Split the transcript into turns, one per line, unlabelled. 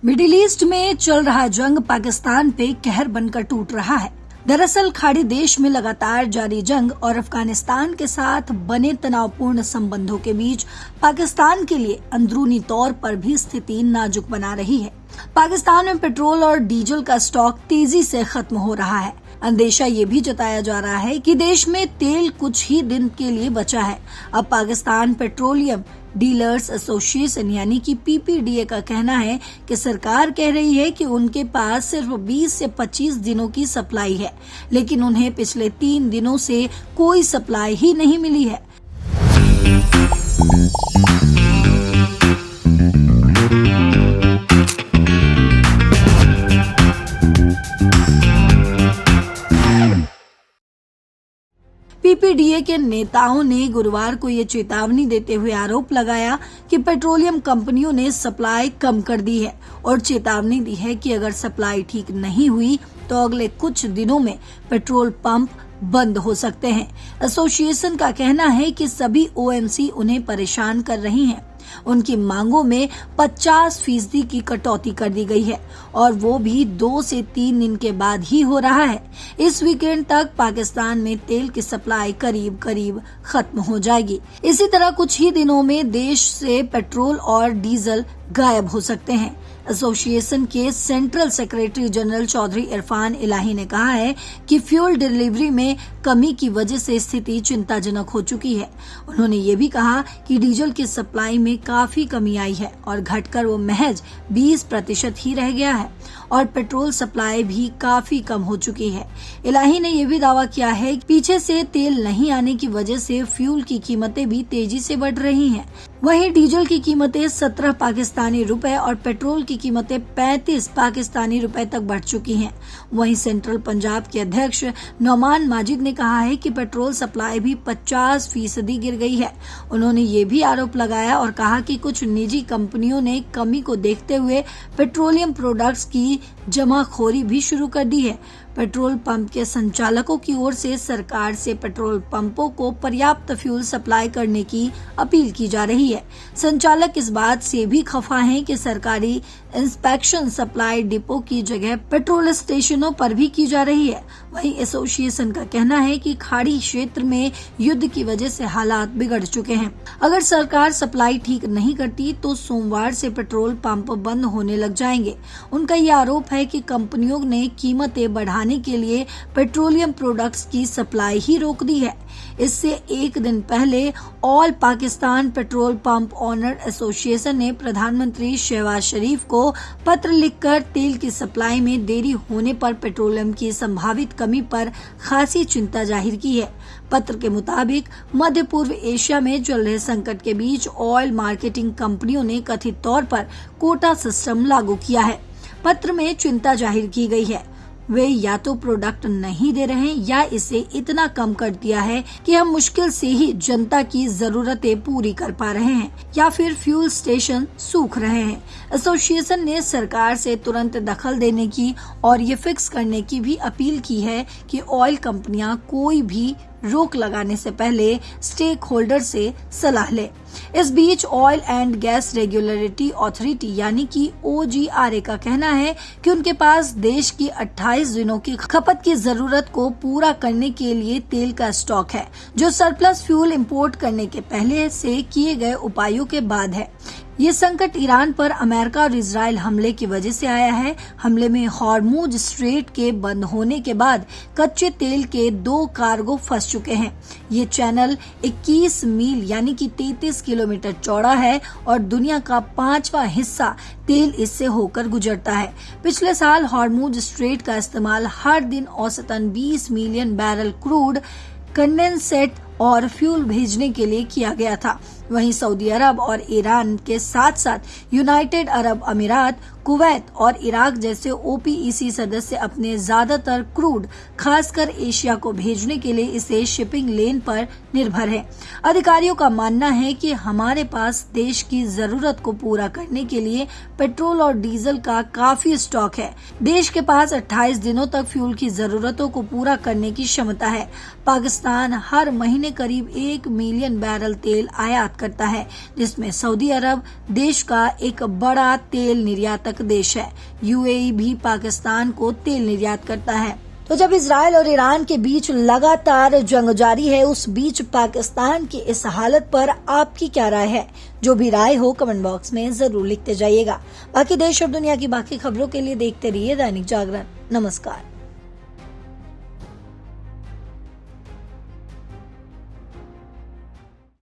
Middle east में चल रहा जंग पाकिस्तान पे कहर बनकर टूट रहा है। दरअसल खाड़ी देश में लगातार जारी जंग और अफगानिस्तान के साथ बने तनावपूर्ण संबंधों के बीच पाकिस्तान के लिए अंदरूनी तौर पर भी स्थिति नाजुक बना रही है। पाकिस्तान में पेट्रोल और डीजल का स्टॉक तेजी से खत्म हो रहा है। अंदेशा ये भी जताया जा रहा है कि देश में तेल कुछ ही दिन के लिए बचा है। अब पाकिस्तान पेट्रोलियम डीलर्स एसोसिएशन यानी कि पीपीडीए का कहना है कि सरकार कह रही है कि उनके पास सिर्फ 20 से 25 दिनों की सप्लाई है, लेकिन उन्हें पिछले 3 दिनों से कोई सप्लाई ही नहीं मिली है। पीपीडीए के नेताओं ने गुरुवार को ये चेतावनी देते हुए आरोप लगाया कि पेट्रोलियम कंपनियों ने सप्लाई कम कर दी है और चेतावनी दी है कि अगर सप्लाई ठीक नहीं हुई तो अगले कुछ दिनों में पेट्रोल पंप बंद हो सकते हैं। एसोसिएशन का कहना है कि सभी ओएमसी उन्हें परेशान कर रही हैं। उनकी मांगों में 50% की कटौती कर दी गई है और वो भी 2 से 3 दिन के बाद ही हो रहा है। इस वीकेंड तक पाकिस्तान में तेल की सप्लाई करीब खत्म हो जाएगी। इसी तरह कुछ ही दिनों में देश से पेट्रोल और डीजल गायब हो सकते हैं। एसोसिएशन के central secretary general Chaudhry Irfan Elahi ने कहा है कि फ्यूल डिलीवरी में कमी की वजह से स्थिति चिंताजनक हो चुकी है। उन्होंने ये भी कहा कि डीजल की सप्लाई में काफी कमी आई है और घटकर वो महज 20% ही रह गया है और पेट्रोल सप्लाई भी काफी कम हो चुकी है। इलाही ने यह भी दावा किया है कि पीछे से तेल नहीं आने की वजह से फ्यूल की कीमतें भी तेजी से बढ़ रही हैं। वहीं डीजल की कीमतें 17 पाकिस्तानी रुपए और पेट्रोल की कीमतें 35 पाकिस्तानी रुपए तक बढ़ चुकी हैं। वहीं सेंट्रल पंजाब के अध्यक्ष नौमान माजिद ने कहा है कि पेट्रोल सप्लाई भी 50% गिर गई है। उन्होंने ये भी आरोप लगाया और कहा कि कुछ निजी कंपनियों ने कमी को देखते हुए पेट्रोलियम प्रोडक्ट्स की जमाखोरी भी शुरू कर दी है। पेट्रोल पंप के संचालकों की ओर से सरकार से पेट्रोल पंपों को पर्याप्त फ्यूल सप्लाई करने की अपील की जा रही है। संचालक इस बात से भी खफा हैं कि सरकारी इंस्पेक्शन सप्लाई डिपो की जगह पेट्रोल स्टेशनों पर भी की जा रही है। वहीं एसोसिएशन का कहना है कि खाड़ी क्षेत्र में युद्ध की वजह से हालात बिगड़ चुके हैं। अगर सरकार सप्लाई ठीक नहीं करती तो सोमवार से पेट्रोल पंप बंद होने लग जाएंगे। उनका ये आरोप है कि कंपनियों ने कीमतें बढ़ाने के लिए पेट्रोलियम प्रोडक्ट्स की सप्लाई ही रोक दी है। इससे एक दिन पहले all Pakistan petrol pump owner association ने प्रधानमंत्री शहबाज शरीफ को पत्र लिखकर तेल की सप्लाई में देरी होने पर पेट्रोलियम की संभावित कमी पर खासी चिंता जाहिर की है। पत्र के मुताबिक मध्य पूर्व एशिया में चल रहे संकट के बीच ऑयल मार्केटिंग कंपनियों ने कथित तौर पर कोटा सिस्टम लागू किया है। पत्र में चिंता जाहिर की गई है वे या तो प्रोडक्ट नहीं दे रहे हैं या इसे इतना कम कर दिया है कि हम मुश्किल से ही जनता की जरूरतें पूरी कर पा रहे हैं या फिर फ्यूल स्टेशन सूख रहे हैं। एसोसिएशन ने सरकार से तुरंत दखल देने की और ये फिक्स करने की भी अपील की है कि ऑयल कंपनियां कोई भी रोक लगाने से पहले स्टेक होल्डर से सलाह ले। इस बीच oil and gas regulatory authority यानी कि OGRA का कहना है कि उनके पास देश की 28 दिनों की खपत की जरूरत को पूरा करने के लिए तेल का स्टॉक है, जो सरप्लस फ्यूल इंपोर्ट करने के पहले से किए गए उपायों के बाद है। ये संकट ईरान पर अमेरिका और इजराइल हमले की वजह से आया है। हमले में हॉर्मुज स्ट्रेट के बंद होने के बाद कच्चे तेल के 2 कार्गो फंस चुके हैं। ये चैनल 21 मील यानी कि 33 किलोमीटर चौड़ा है और दुनिया का 5वां हिस्सा तेल इससे होकर गुजरता है। पिछले साल हॉर्मुज स्ट्रेट का इस्तेमाल हर दिन औसतन 20 मिलियन बैरल क्रूड कंडेंसेट और फ्यूल भेजने के लिए किया गया था। वहीं सऊदी अरब और ईरान के साथ साथ यूनाइटेड अरब अमीरात, कुवैत और इराक जैसे OPEC सदस्य अपने ज्यादातर क्रूड खासकर एशिया को भेजने के लिए इसे शिपिंग लेन पर निर्भर है। अधिकारियों का मानना है कि हमारे पास देश की जरूरत को पूरा करने के लिए पेट्रोल और डीजल का काफी स्टॉक है। देश के पास 28 दिनों तक फ्यूल की जरूरतों को पूरा करने की क्षमता है। पाकिस्तान हर महीने करीब 1 मिलियन बैरल तेल आयात करता है, जिसमें सऊदी अरब देश का एक बड़ा तेल निर्यातक उत्पादक देश है। यूएई भी पाकिस्तान को तेल निर्यात करता है। तो जब इजराइल और ईरान के बीच लगातार जंग जारी है, उस बीच पाकिस्तान की इस हालत पर आपकी क्या राय है? जो भी राय हो कमेंट बॉक्स में जरूर लिखते जाइएगा। बाकी देश और दुनिया की बाकी खबरों के लिए देखते रहिए दैनिक जागरण। नमस्कार।